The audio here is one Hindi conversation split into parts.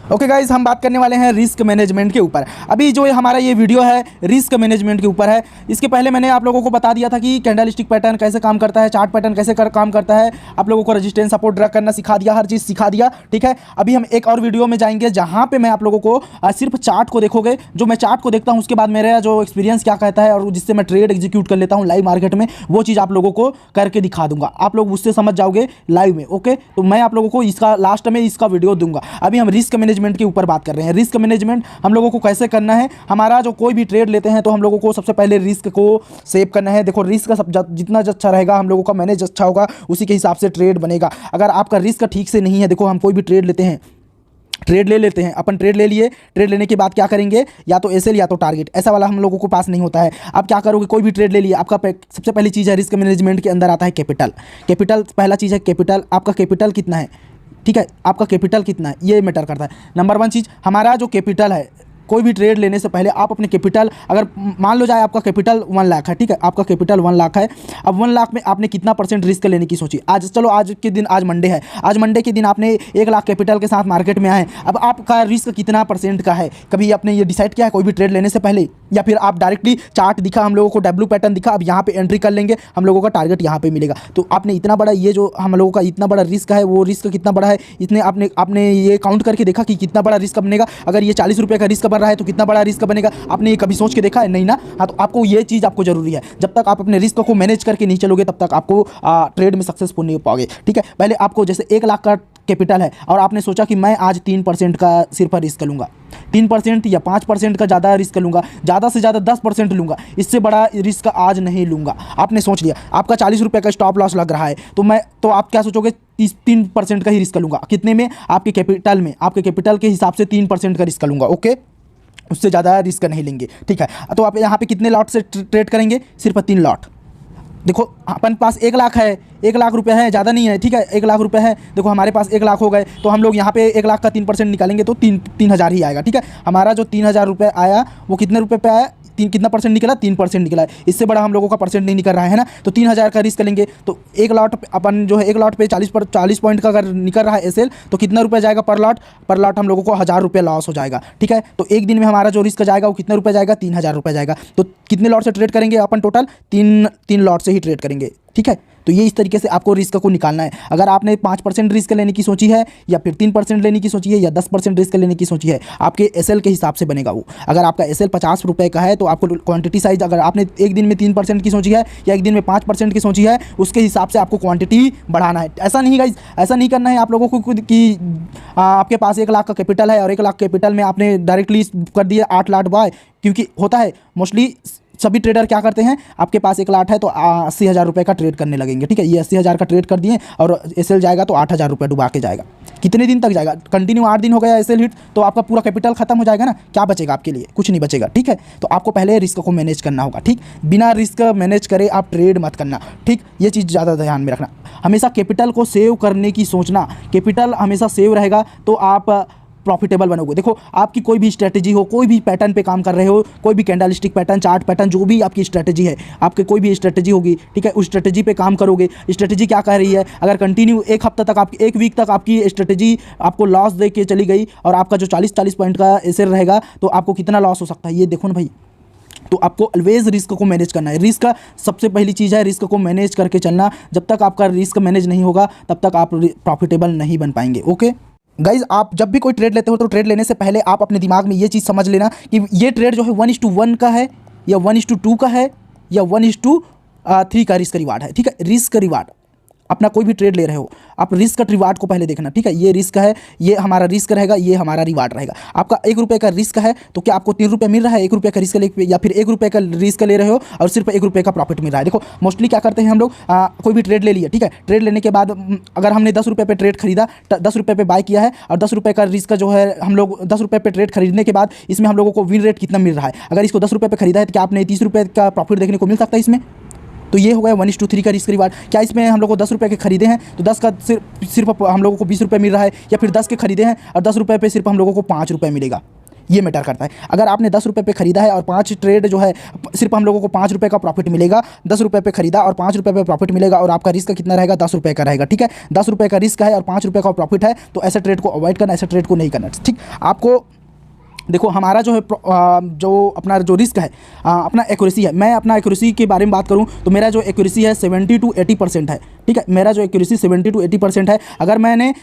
ओके गाइज, हम बात करने वाले हैं रिस्क मैनेजमेंट के ऊपर। अभी जो हमारा ये वीडियो है रिस्क मैनेजमेंट के ऊपर है। इसके पहले मैंने आप लोगों को बता दिया था कि कैंडलस्टिक पैटर्न कैसे काम करता है, चार्ट पैटर्न कैसे काम करता है, आप लोगों को रेजिस्टेंस सपोर्ट ड्रैग करना सिखा दिया, हर चीज़ सिखा दिया। ठीक है, अभी हम एक और वीडियो में जाएंगे जहाँ पे मैं आप लोगों को सिर्फ चार्ट को देखोगे। जो मैं चार्ट को देखता हूँ उसके बाद मेरा जो एक्सपीरियंस क्या कहता है और जिससे मैं ट्रेड एग्जीक्यूट कर लेता हूँ लाइव मार्केट में, वो चीज़ आप लोगों को करके दिखा दूंगा। आप लोग उससे समझ जाओगे लाइव में। ओके, तो मैं आप लोगों को इसका लास्ट में इसका वीडियो दूंगा। अभी हम रिस्क मैनेजमेंट के ऊपर बात कर रहे हैं। रिस्क मैनेजमेंट हम लोगों को कैसे करना है। हमारा जो कोई भी ट्रेड लेते हैं तो हम लोगों को सबसे पहले रिस्क को सेव करना है। देखो, रिस्क का जितना अच्छा रहेगा हम लोगों का मैनेज अच्छा होगा, उसी के हिसाब से ट्रेड बनेगा। अगर आपका रिस्क ठीक से नहीं है, देखो हम कोई भी ट्रेड लेते हैं, ट्रेड ले लेते हैं, अपन ट्रेड ले लिए, ट्रेड लेने के बाद क्या करेंगे, या तो एसएल या तो टारगेट, ऐसा वाला हम लोगों को पास नहीं होता है। आप क्या करोगे, कोई भी ट्रेड ले लिए, आपका सबसे पहली चीज़ है रिस्क मैनेजमेंट के अंदर आता है कैपिटल। कैपिटल पहला चीज़ है कैपिटल। आपका कैपिटल कितना है, ठीक है, आपका कैपिटल कितना है ये मैटर करता है। नंबर वन चीज़ हमारा जो कैपिटल है, कोई भी ट्रेड लेने से पहले आप अपने कैपिटल, अगर मान लो जाए आपका कैपिटल 1 लाख है, ठीक है, आपका कैपिटल 1 लाख है। अब 1 लाख में आपने कितना परसेंट रिस्क लेने की सोची। आज चलो आज के दिन, आज मंडे है, आज मंडे के दिन आपने 1 लाख कैपिटल के साथ मार्केट में आए। अब आपका रिस्क कितना परसेंट का है, कभी आपने ये डिसाइड किया है कोई भी ट्रेड लेने से पहले, या फिर आप डायरेक्टली चार्ट दिखा हम लोगों को, डब्ल्यू पैटर्न दिखा, अब यहाँ पे एंट्री कर लेंगे, हम लोगों का टारगेट यहाँ पे मिलेगा। तो आपने इतना बड़ा, ये जो हम लोगों का इतना बड़ा रिस्क है, वो रिस्क कितना बड़ा है, इतने आपने ये काउंट करके देखा कि कितना बड़ा रिस्क बनेगा। अगर ये 40 रुपये का रिस्क बन रहा है तो कितना बड़ा रिस्क बनेगा, आपने ये कभी सोच के देखा है? नहीं ना। हाँ, तो आपको ये चीज़ आपको जरूरी है। जब तक आप अपने रिस्क को मैनेज करके नहीं चलोगे तब तक आपको ट्रेड में सक्सेसफुल नहीं हो पाओगे। ठीक है, पहले आपको जैसे 1 लाख का कैपिटल है और आपने सोचा कि मैं आज 3% का सिर्फ रिस्क लूँगा, 3% या 5% का ज़्यादा रिस्क लूँगा, ज़्यादा से ज़्यादा 10% लूँगा, इससे बड़ा रिस्क आज नहीं लूँगा। आपने सोच लिया, आपका 40 रुपये का स्टॉप लॉस लग रहा है, तो आप क्या सोचोगे, 3% का ही रिस्क लूँगा। कितने में, आपके कैपिटल में, आपके कैपिटल के हिसाब से 3% का रिस्क लूँगा। ओके, उससे ज़्यादा रिस्क नहीं लेंगे। ठीक है, तो आप यहाँ पे कितने लॉट से ट्रेड करेंगे, सिर्फ 3 लॉट। देखो अपन पास 1 लाख है, 1 लाख रुपए है, ज़्यादा नहीं है। ठीक है, 1 लाख रुपए है, देखो हमारे पास 1 लाख हो गए, तो हम लोग यहाँ पे 1 लाख का 3% निकालेंगे तो 3,000 ही आएगा। ठीक है, हमारा जो 3,000 रुपये आया वो कितने रुपए पे आया, कितना परसेंट निकला, 3% निकला है। इससे बड़ा हम लोगों का परसेंट नहीं निकल रहा है ना। तो 3,000 का रिस्क लेंगे तो 1 लॉट अपन जो है 1 लॉट पे 40 पॉइंट का अगर निकल रहा है एसएल, तो कितना रुपया जाएगा पर लॉट, हम लोगों को 1,000 रुपये लॉस हो जाएगा। ठीक है, तो एक दिन में हमारा जो रिस्क जाएगा वो कितने रुपये जाएगा, 3,000 रुपये जाएगा। तो कितने लॉट से ट्रेड करेंगे अपन, टोटल 3 लॉट से ही ट्रेड करेंगे। ठीक है, तो ये इस तरीके से आपको रिस्क को निकालना है। अगर आपने 5% रिस्क लेने की सोची है, या फिर 3% लेने की सोची है, या 10% रिस्क लेने की सोची है, आपके एसएल के हिसाब से बनेगा वो। अगर आपका एसएल 50 रुपये का है तो आपको क्वांटिटी साइज, अगर आपने एक दिन में 3% की सोची है या एक दिन में 5% की सोची है, उसके हिसाब से आपको क्वांटिटी बढ़ाना है। ऐसा नहीं गाइस, ऐसा नहीं करना है आप लोगों को कि आपके पास 1 लाख का कैपिटल है और 1 लाख कैपिटल में आपने डायरेक्टली कर दिया 8 लाख बाय, क्योंकि होता है मोस्टली सभी ट्रेडर क्या करते हैं, आपके पास 1 लाख है तो 80,000 रुपये का ट्रेड करने लगेंगे। ठीक है, ये 80,000 का ट्रेड कर दिए और एसएल जाएगा तो 8,000 रुपये डुबा के जाएगा। कितने दिन तक जाएगा, कंटिन्यू 8 दिन हो गया एसएल हिट, तो आपका पूरा कैपिटल खत्म हो जाएगा ना। क्या बचेगा आपके लिए, कुछ नहीं बचेगा। ठीक है, तो आपको पहले रिस्क को मैनेज करना होगा। ठीक, बिना रिस्क मैनेज करे आप ट्रेड मत करना। ठीक, ये चीज़ ज़्यादा ध्यान में रखना। हमेशा कैपिटल को सेव करने की सोचना, कैपिटल हमेशा सेव रहेगा तो आप प्रॉफिटेबल बनोगे। देखो, आपकी कोई भी स्ट्रेटजी हो, कोई भी पैटर्न पे काम कर रहे हो, कोई भी कैंडलस्टिक पैटर्न, चार्ट पैटर्न, जो भी आपकी स्ट्रेटजी है, आपके कोई भी स्ट्रेटजी होगी, ठीक है, उस स्ट्रेटजी पे काम करोगे। स्ट्रेटजी क्या कह रही है, अगर कंटिन्यू 1 हफ्ता तक, आपकी 1 वीक तक आपकी स्ट्रेटजी आपको लॉस दे के चली गई और आपका जो 40 पॉइंट का एसएल रहेगा, तो आपको कितना लॉस हो सकता है ये देखो ना भाई। तो आपको ऑलवेज रिस्क को मैनेज करना है। रिस्क का सबसे पहली चीज़ है रिस्क को मैनेज करके चलना। जब तक आपका रिस्क मैनेज नहीं होगा तब तक आप प्रॉफिटेबल नहीं बन पाएंगे। ओके गाइज, आप जब भी कोई ट्रेड लेते हो तो ट्रेड लेने से पहले आप अपने दिमाग में ये चीज़ समझ लेना कि ये ट्रेड जो है 1:1 का है, या 1:2 का है, या 1:3 का रिस्क रिवार्ड है। ठीक है, रिस्क रिवार्ड, अपना कोई भी ट्रेड ले रहे हो, आप रिस्क रिवार्ड को पहले देखना। ठीक है, ये रिस्क है, ये हमारा रिस्क रहेगा, ये हमारा रिवार्ड रहेगा। आपका 1 रुपये का रिस्क है तो क्या आपको 3 रुपये मिल रहा है 1 रुपये का रिस्क ले, या फिर 1 रुपये का रिस्क ले रहे हो और सिर्फ 1 रुपये का प्रॉफिट मिल रहा है। देखो मोस्टली क्या करते हैं हम लोग, कोई भी ट्रेड ले लिया, ठीक है, ट्रेड लेने के बाद अगर हमने 10 रुपये पे ट्रेड खरीदा, 10 रुपये पे बाय किया है और 10 रुपये का रिस्क जो है, हम लोग 10 रुपये पे ट्रेड खरीदने के बाद इसमें हम लोगों को विन रेट कितना मिल रहा है। अगर इसको 10 रुपये पे खरीदा है तो क्या आपने 30 रुपये का प्रॉफिट देखने को मिल सकता है इसमें। तो ये हो गया 1:3 का रिस्क रिवार्ड। क्या इसमें हम लोग को 10 रुपये के खरीदे हैं तो 10 का सिर्फ हम लोगों को 20 रुपये मिल रहा है, या फिर 10 के खरीदे हैं और 10 रुपये पे सिर्फ हम लोगों को 5 रुपये मिलेगा। ये मैटर करता है। अगर आपने 10 रुपये पे खरीदा है और 5 ट्रेड जो है सिर्फ हम लोगों को 5 रुपये का प्रॉफिट मिलेगा, 10 रुपये पे खरीदा और 5 रुपये पे प्रॉफिट मिलेगा और आपका रिस्क कितना रहेगा, 10 रुपये का रहेगा, ठीक है। 10 रुपये का रिस्क है और 5 रुपये का प्रॉफिट है, तो ऐसे ट्रेड को अवॉइड करना, ऐसे ट्रेड को नहीं करना, ठीक। आपको देखो हमारा जो है जो अपना जो रिस्क है अपना एक्यूरेसी है, मैं अपना एक्यूरेसी के बारे में बात करूं तो मेरा जो एक्यूरेसी है 70 to 80% है, ठीक है। मेरा जो एक्यूरेसी 70 to 80% है। अगर मैंने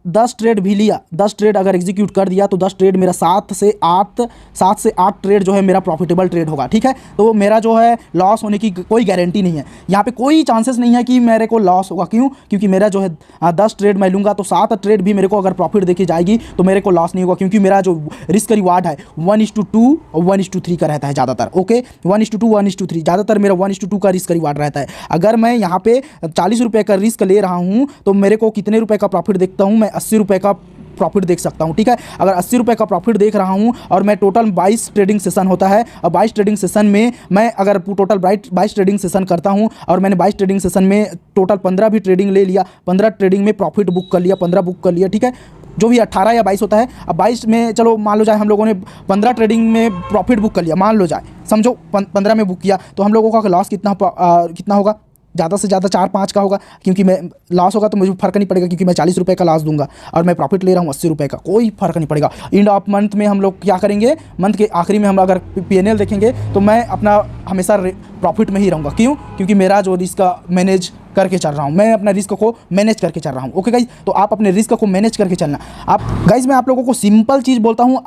10 ट्रेड भी लिया, 10 ट्रेड अगर एग्जीक्यूट कर दिया तो 10 ट्रेड मेरा 7 से 8 ट्रेड जो है मेरा प्रॉफिटेबल ट्रेड होगा, ठीक है। तो मेरा जो है लॉस होने की कोई गारंटी नहीं है, यहाँ पे कोई चांसेस नहीं है कि मेरे को लॉस होगा। क्यों? क्योंकि मेरा जो है 10 ट्रेड मैं लूँगा तो 7 ट्रेड भी मेरे को अगर प्रॉफिट देखी जाएगी तो मेरे को लॉस नहीं होगा, क्योंकि मेरा जो रिस्क रिवार्ड है 1:2 और 1:3 का रहता है ज़्यादातर, ओके। 1:2 1:3 ज़्यादातर मेरा 1:2 का रिस्क रिवार्ड रहता है। अगर मैं यहाँ पे 40 रुपये का रिस्क ले रहा हूँ तो मेरे को कितने रुपए का प्रॉफिट देखता हूँ, मैं 80 रुपये का प्रॉफिट देख सकता हूँ, ठीक है। अगर 80 रुपये का प्रॉफिट देख रहा हूँ और मैं टोटल 22 ट्रेडिंग सेशन होता है और 22 ट्रेडिंग सेशन में मैं अगर टोटल 22 ट्रेडिंग सेशन करता हूँ और मैंने 22 ट्रेडिंग सेशन में टोटल 15 भी ट्रेडिंग ले लिया, 15 ट्रेडिंग में प्रॉफिट बुक कर लिया, 15 बुक कर लिया, ठीक है। जो भी 18 या 22 होता है, अब 22 में चलो मान लो जाए हम लोगों ने 15 ट्रेडिंग में प्रॉफिट बुक कर लिया, मान लो जाए, समझो 15 में बुक किया, तो हम लोगों का लॉस कितना होगा, ज़्यादा से ज़्यादा 4-5 का होगा, क्योंकि मैं लॉस होगा तो मुझे फ़र्क नहीं पड़ेगा, क्योंकि मैं 40 रुपये का लॉस दूंगा और मैं प्रॉफिट ले रहा हूँ 80 रुपये का, कोई फ़र्क नहीं पड़ेगा। एंड ऑफ मंथ में हम लोग क्या करेंगे, मंथ के आखिरी में हम अगर P&L देखेंगे तो मैं अपना हमेशा प्रॉफिट में ही रहूँगा। क्यों? क्योंकि मेरा जो रिस्क मैनेज करके चल रहा हूँ, मैं अपना रिस्क को मैनेज करके चल रहा हूँ, ओके गाइज। तो आप अपने रिस्क को मैनेज करके चलना। आप गाइज, मैं आप लोगों को सिंपल चीज़ बोलता हूँ,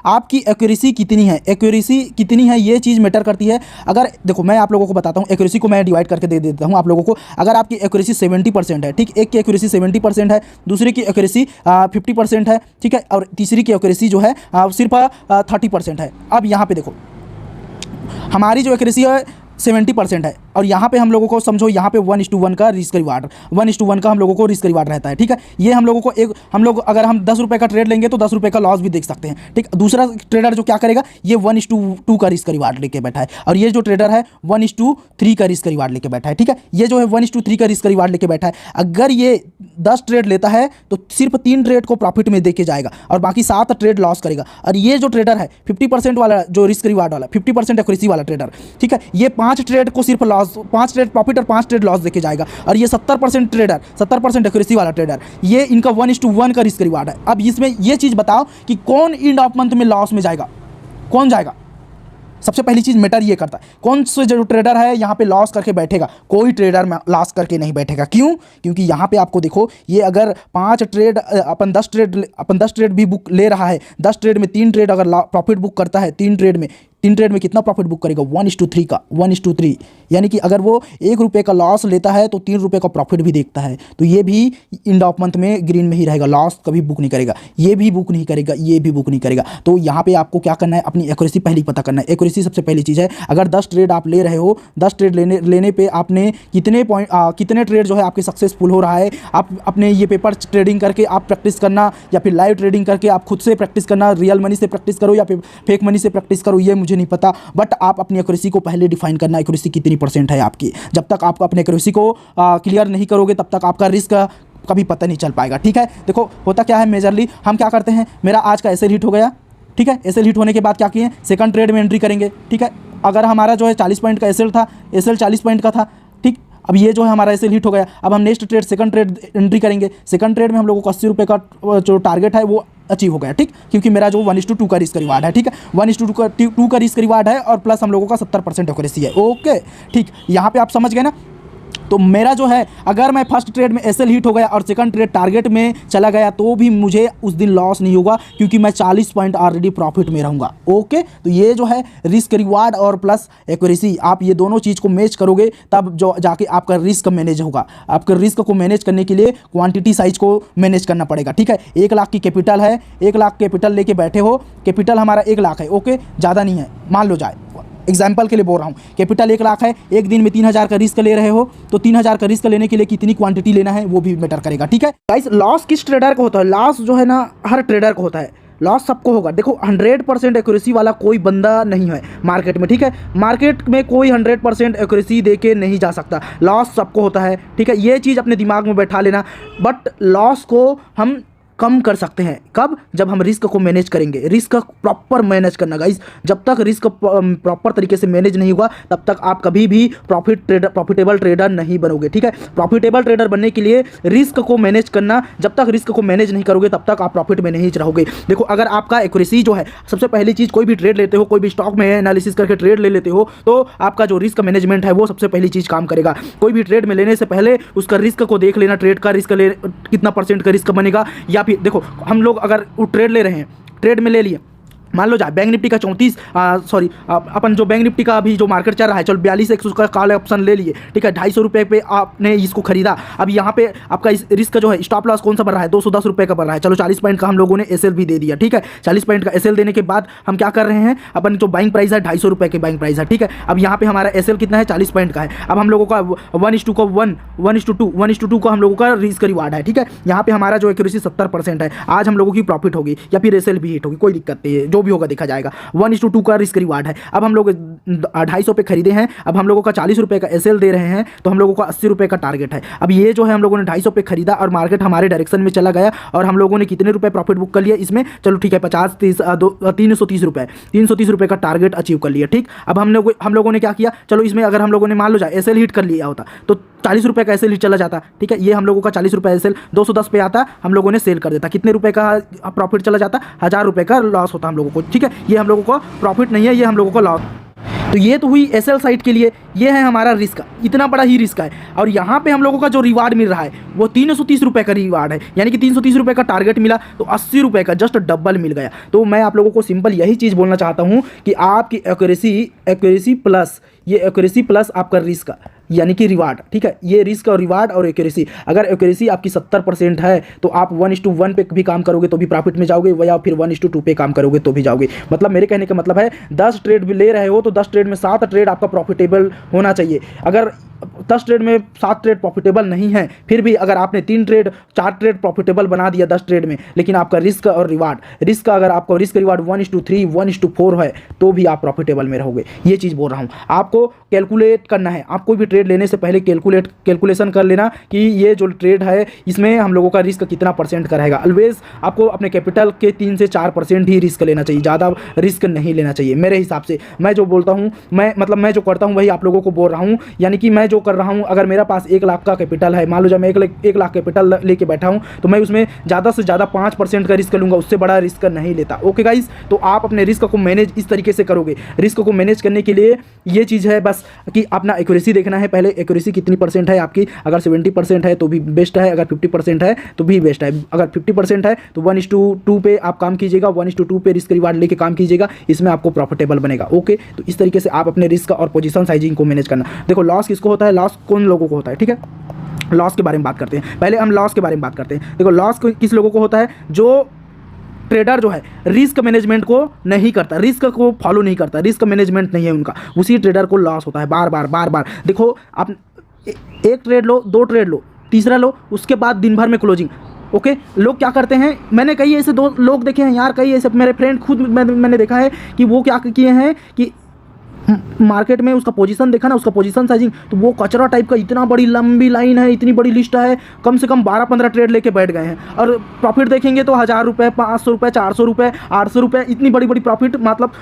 आपकी एक्यूरेसी कितनी है, एक्यूरेसी कितनी है ये चीज़ मैटर करती है। अगर देखो मैं आप लोगों को बताता हूँ, एक्यूरेसी को मैं डिवाइड करके दे देता हूँ आप लोगों को। अगर आपकी एक्यूरेसी 70% है, ठीक, एक की एक्यूरेसी 70% है, दूसरे की एक्यूरेसी 50% है, ठीक है, और तीसरी की एक्यूरेसी जो है सिर्फ 30% है। अब यहाँ पे देखो हमारी जो एक्यूरेसी है 70% है और यहाँ पे हम लोगों को समझो यहाँ पे 1:1 का रिस्क रिवार्ड, 1:1 का हम लोगों को रिस्क रिवार्ड रहता है, ठीक है। ये हम लोगों को हम लोग अगर हम 10 रुपये का ट्रेड लेंगे तो 10 रुपये का लॉस भी देख सकते हैं, ठीक। दूसरा ट्रेडर जो क्या करेगा, ये 1:2 का रिस्क रिवार्ड लेके बैठा है और ये जो ट्रेडर है 1:3 का रिस्क रिवार्ड लेके बैठा है, ठीक है। ये जो है 1:3 का रिस्क रिवार्ड लेके बैठा है। अगर ये 10 ट्रेड लेता है तो सिर्फ 3 ट्रेड को प्रॉफिट में देके जाएगा और बाकी 7 ट्रेड लॉस करेगा। और ये जो ट्रेडर है 50% वाला जो रिस्क रिवार्ड वाला 50% एक्यूरेसी वाला ट्रेडर, ठीक है, ये 5 ट्रेड को सिर्फ लॉस, 5 ट्रेड प्रॉफिट और 5 ट्रेड लॉस देके जाएगा। और ये 70% ट्रेडर, 70% एक्यूरेसी वाला ट्रेडर, ये इनका 1:1 का रिस्क रिवार्ड है। अब इसमें ये चीज़ बताओ कि कौन एंड ऑफ मंथ में लॉस में जाएगा, कौन जाएगा? सबसे पहली चीज़ मैटर ये करता है, कौन से जो ट्रेडर है यहाँ पे लॉस करके बैठेगा। कोई ट्रेडर में लॉस करके नहीं बैठेगा। क्यों? क्योंकि यहाँ पे आपको देखो, ये अगर 5 ट्रेड अपन 10 ट्रेड भी बुक ले रहा है, 10 ट्रेड में 3 ट्रेड अगर प्रॉफिट बुक करता है, 3 ट्रेड में कितना प्रॉफिट बुक करेगा, 1:3 का, 1:3। यानी कि अगर वो 1 रुपये का लॉस लेता है तो 3 रुपये का प्रॉफिट भी देखता है, तो ये भी एंड ऑफ मंथ में ग्रीन में ही रहेगा, लॉस कभी बुक नहीं करेगा, ये भी बुक नहीं करेगा, ये भी बुक नहीं करेगा। तो यहाँ पे आपको क्या करना है, अपनी एक्यूरेसी पहले पता करना है। एक्यूरेसी सबसे पहली चीज़ है। अगर 10 ट्रेड आप ले रहे हो, 10 ट्रेड लेने पे आपने कितने ट्रेड जो है आपके सक्सेसफुल हो रहा है, आप अपने ये पेपर ट्रेडिंग करके आप प्रैक्टिस करना या फिर लाइव ट्रेडिंग करके आप खुद से प्रैक्टिस करना, रियल मनी से प्रैक्टिस करो या फिर फेक मनी से प्रैक्टिस करो, ये मुझे नहीं पता, बट आप अपनी एक्यूरेसी को पहले डिफाइन करना, एक्यूरेसी कितनी % है आपकी। जब तक आप अपने एक्यूरेसी को क्लियर नहीं करोगे तब तक आपका रिस्क कभी पता नहीं चल पाएगा, ठीक है। देखो होता क्या है, मेजरली हम क्या करते हैं, मेरा आज का एसएल हिट हो गया, ठीक है। एसएल हिट होने के बाद क्या किए, सेकंड ट्रेड में एंट्री करेंगे, ठीक है। अगर हमारा जो है 40 पॉइंट का एसएल था, एसएल 40 पॉइंट का था, ठीक। अब ये जो है हमारा एसएल हिट हो गया, अब हम next trade second trade entry करेंगे। सेकंड ट्रेड में हम लोगों को 80 रुपये का जो टारगेट है वो अचीव हो गया, ठीक, क्योंकि मेरा जो 1:2 का रिस्क रिवार्ड है, ठीक है, 1:2 का रिस्क रिवार्ड है और प्लस हम लोगों का 70% एक्यूरेसी है, ओके, ठीक। यहाँ पे आप समझ गए ना। तो मेरा जो है अगर मैं फर्स्ट ट्रेड में एसएल हिट हो गया और सेकंड ट्रेड टारगेट में चला गया तो भी मुझे उस दिन लॉस नहीं होगा, क्योंकि मैं 40 पॉइंट ऑलरेडी प्रॉफिट में रहूँगा, ओके। तो ये जो है रिस्क रिवार्ड और प्लस एक्यूरेसी, आप ये दोनों चीज़ को मैच करोगे तब जो जाके आपका रिस्क मैनेज होगा। आपके रिस्क को मैनेज करने के लिए क्वांटिटी साइज को मैनेज करना पड़ेगा, ठीक है। 1 लाख की कैपिटल है, 1 लाख कैपिटल लेके बैठे हो, कैपिटल हमारा 1 लाख है, ओके, ज़्यादा नहीं है, मान लो जाए, एग्जाम्पल के लिए बोल रहा हूँ, कैपिटल 1 लाख है, एक दिन में 3000 का रिस्क ले रहे हो, तो 3000 का रिस्क लेने के लिए कितनी क्वांटिटी लेना है वो भी मैटर करेगा, ठीक है गाइस। लॉस किस ट्रेडर को होता है, लॉस जो है ना हर ट्रेडर को होता है, लॉस सबको होगा। देखो 100% एक्यूरेसी वाला कोई बंदा नहीं है मार्केट में, ठीक है। मार्केट में कोई 100% एक्यूरेसी देके नहीं जा सकता, लॉस सबको होता है, ठीक है। ये चीज़ अपने दिमाग में बैठा लेना। बट लॉस को हम कम कर सकते हैं। कब? जब हम रिस्क को मैनेज करेंगे। रिस्क प्रॉपर मैनेज करना गाइस, जब तक रिस्क प्रॉपर तरीके से मैनेज नहीं हुआ तब तक आप कभी भी प्रॉफिटेबल ट्रेडर नहीं बनोगे, ठीक है। प्रॉफिटेबल ट्रेडर बनने के लिए रिस्क को मैनेज करना, जब तक रिस्क को मैनेज नहीं करोगे तब तक आप प्रॉफिट में नहीं रहोगे। देखो, अगर आपका एक्यूरेसी जो है, सबसे पहली चीज़, कोई भी ट्रेड लेते हो, कोई भी स्टॉक में एनालिसिस करके ट्रेड ले लेते हो तो आपका जो रिस्क मैनेजमेंट है वो सबसे पहली चीज़ काम करेगा। कोई भी ट्रेड में लेने से पहले उसका रिस्क को देख लेना, ट्रेड का रिस्क कितना % का रिस्क बनेगा। या फिर देखो, हम लोग अगर वो ट्रेड ले रहे हैं, ट्रेड में ले लिए, मान लो जाए बैंक निफ्टी का 34 अपन जो बैंक निफ्टी का अभी जो मार्केट चल रहा है, चलो 42 का कॉल ऑप्शन ले लिए, ठीक है। 250 रुपये पे आपने इसको खरीदा। अब यहाँ पे आपका इस रिस्क जो है, स्टॉप लॉस कौन सा बढ़ रहा है, 210 रुपये का बढ़ रहा है। चलो 40 पॉइंट का हम लोगों ने एसएल भी दे दिया, ठीक है। 40 पॉइंट का एसएल देने के बाद हम क्या कर रहे हैं, अपन जो बाइंग प्राइस है 250 रुपये की बाइंग प्राइस है, ठीक है। अब यहाँ पे हमारा एसएल कितना है, 40 पॉइंट का है। अब हम लोगों का 1:2 का हम लोगों का रिस्क रिवार्ड है, ठीक है। यहाँ पे हमारा जो एक्यूरेसी 70% है। आज हम लोगों की प्रॉफिट होगी या फिर एसएल भी हिट होगी, कोई दिक्कत नहीं है, जो भी होगा देखा जाएगा। 1:2 का रिस्क रिवार्ड है। अब हम लोग 250 पे खरीदे हैं, अब हम लोगों का 40 रुपये का एसएल दे रहे हैं, तो हम लोगों का 80 रुपये का टारगेट है। अब ये जो है हम लोगों ने 250 पे खरीदा और मार्केट हमारे डायरेक्शन में चला गया और हम लोगों ने कितने रुपए प्रॉफिट बुक कर लिया इसमें, चलो ठीक है, 330 रुपये का टारगेट अचीव कर लिया, ठीक। अब हम लोगों ने क्या किया, चलो इसमें अगर हम लोगों ने मान लो जाए एसएल हिट कर लिया होता तो 40 रुपये का एसएल हिट चला जाता, ठीक है। ये हम लोगों का 40 रुपये एसएल 210 पे आता, हम लोगों ने सेल कर देता, कितने रुपए का प्रॉफिट चला जाता, 1000 रुपये का लॉस होता हम लोगों को, ठीक है। ये हम लोगों को प्रॉफिट नहीं है, ये हम लोगों को लॉस। तो ये तो हुई एसएल साइड के लिए, ये है हमारा रिस्क, इतना बड़ा ही रिस्क है। और यहाँ पे हम लोगों का जो रिवार्ड मिल रहा है वो 330 रुपये का रिवार्ड है, यानी कि 330 रुपये का टारगेट मिला तो 80 रुपये का जस्ट डबल मिल गया। तो मैं आप लोगों को सिंपल यही चीज़ बोलना चाहता हूँ कि आपकी एक्यूरेसी प्लस ये एक्यूरेसी प्लस आपका रिस्क यानी कि रिवार्ड, ठीक है। ये रिस्क और रिवार्ड और एक्यूरेसी, अगर एक्यूरेसी आपकी 70% है तो आप 1:1 पे भी काम करोगे तो भी प्रॉफिट में जाओगे, या फिर 1:2 पे काम करोगे तो भी जाओगे। मतलब मेरे कहने का मतलब है 10 ट्रेड भी ले रहे हो तो 10 ट्रेड में 7 ट्रेड आपका प्रॉफिटेबल होना चाहिए। अगर 10 ट्रेड में 7 ट्रेड प्रॉफिटेबल नहीं है, फिर भी अगर आपने 4 ट्रेड प्रॉफिटेबल बना दिया 10 ट्रेड में, लेकिन आपका रिस्क और रिवार्ड अगर आपका रिस्क रिवार्ड 1:3 1:4 है तो भी आप प्रॉफिटेबल में रहोगे। ये चीज़ बोल रहा हूँ, आपको कैलकुलेट करना है। आप कोई भी ट्रेड लेने से पहले कैलकुलेशन कर लेना कि ये जो ट्रेड है इसमें हम लोगों का रिस्क कितना % का रहेगा। ऑलवेज आपको अपने कैपिटल के 3 से 4% ही रिस्क लेना चाहिए, ज़्यादा रिस्क नहीं लेना चाहिए मेरे हिसाब से। मैं जो बोलता हूँ, मैं जो करता हूँ वही आप लोगों को बोल रहा हूँ। यानी कि मैं जो कर रहा हूँ, अगर मेरा पास 1 लाख का कैपिटल है, मान लो जब मैं 1 लाख कैपिटल लेके बैठा हूँ तो मैं उसमें ज़्यादा से ज़्यादा 5% का रिस्क लूँगा, उससे बड़ा रिस्क नहीं लेता। ओके गाइस, तो आप अपने रिस्क को मैनेज इस तरीके से करोगे। रिस्क को मैनेज करने के लिए ये चीज़ है बस कि अपना एक्यूरेसी देखना है पहले, एक्यूरेसी कितनी % है आपकी। अगर 70% है तो भी बेस्ट है, अगर 50% है तो भी बेस्ट है। अगर 50% है तो 1:2 पे आप काम कीजिएगा, 1:2 पे रिस्क रिवार्ड लेके काम कीजिएगा, इसमें आपको प्रॉफिटेबल बनेगा। ओके, तो इस तरीके से आप अपने रिस्क और पोजीशन साइजिंग को मैनेज करना। देखो, लॉस किसको होता है, लॉस कौन लोगों को होता है, ठीक है। लॉस के बारे में बात करते हैं, पहले हम लॉस के बारे में बात करते हैं। देखो, लॉस किस लोगों को होता है, जो ट्रेडर जो है रिस्क मैनेजमेंट को नहीं करता, रिस्क को फॉलो नहीं करता, रिस्क मैनेजमेंट नहीं है उनका, उसी ट्रेडर को लॉस होता है बार बार। देखो, आप 1 ट्रेड लो, 2 ट्रेड लो, तीसरा लो, उसके बाद दिन भर में क्लोजिंग। ओके, लोग क्या करते हैं, मैंने कई ऐसे 2 लोग देखे हैं यार, कई ऐसे मेरे फ्रेंड खुद मैंने देखा है कि वो क्या किए हैं कि मार्केट में उसका पोजीशन देखा ना, उसका पोजीशन साइजिंग, तो वो कचरा टाइप का, इतना बड़ी लंबी लाइन है, इतनी बड़ी लिस्ट है, कम से कम 12-15 ट्रेड लेके बैठ गए हैं। और प्रॉफिट देखेंगे तो 1000 रुपये, 500 रुपये, 400 रुपये, 800 रुपये, इतनी बड़ी प्रॉफिट। मतलब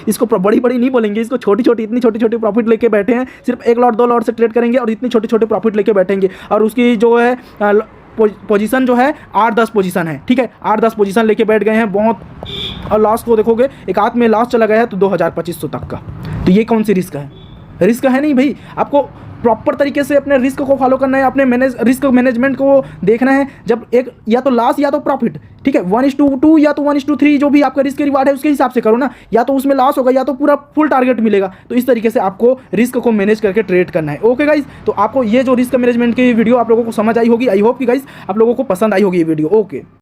इसको बड़ी नहीं बोलेंगे, इसको छोटी इतनी छोटी प्रॉफिट लेके बैठे हैं। सिर्फ 1 लॉट 2 लॉट से ट्रेड करेंगे और इतनी छोटे प्रॉफिट लेके बैठेंगे। और उसकी जो है पोजीशन जो है 8-10 पोजीशन है, ठीक है, 8-10 पोजीशन लेके बैठ गए हैं बहुत। और लॉस को देखोगे, एक हाथ में लॉस चला गया है तो 2000-2500 तक का। तो ये कौन सी रिस्क है, रिस्क है नहीं भाई। आपको प्रॉपर तरीके से अपने रिस्क को फॉलो करना है, अपने रिस्क मैनेजमेंट को देखना है। जब एक या तो लॉस या तो प्रॉफिट, ठीक है, 1:2 या तो 1:3 जो भी आपका रिस्क रिवार्ड है उसके हिसाब से करो ना, या तो उसमें लॉस होगा या तो पूरा फुल टारगेट मिलेगा। तो इस तरीके से आपको रिस्क को मैनेज करके ट्रेड करना है। ओके गाइस, तो आपको ये जो रिस्क मैनेजमेंट की वीडियो आप लोगों को समझ आई होगी। आई होप कि गाइस आप लोगों को पसंद आई होगी ये वीडियो। ओके।